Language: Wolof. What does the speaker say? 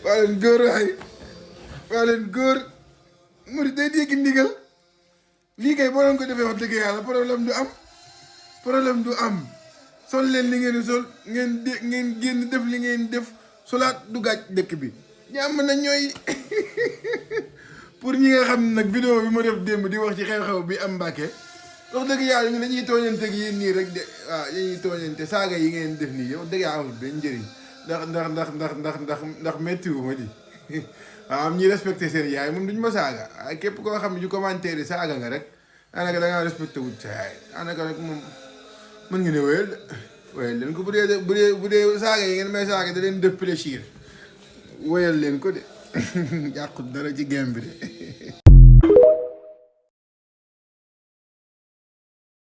Walen góor waay walen góor murid day dégg ndigal lii kay boo leen ko defee wax dëgg yàlla problème du am sol leen li ngeen sol ngeen génn def li ngeen def solaat du gàcc dëkk bi ñàmm na ñooy pour ñi nga xam ne nag vidéo bi ma def démb di wax ci xew-xew bi am Mbàkke wax dëgg yàlla ñu dañuy tooñante ak yéen nii rek de waaw dañuy tooñante saaga yi ngeen def nii yow dëgg amul benn njëriñ ndax méttiwu ma di waaw am ñuy respecté seen yaay moom duñ ma saaga waaye képp koo xam ne ju commentaire yi saaga nga rek daanaka da ngaa respecté wut sa yaay daanaka rek moom mën nga ne wéyal leen ko bu dee saaga yi ngeen may saaga da leen def plaisir wéyal leen ko de yàqut dara ci game bi de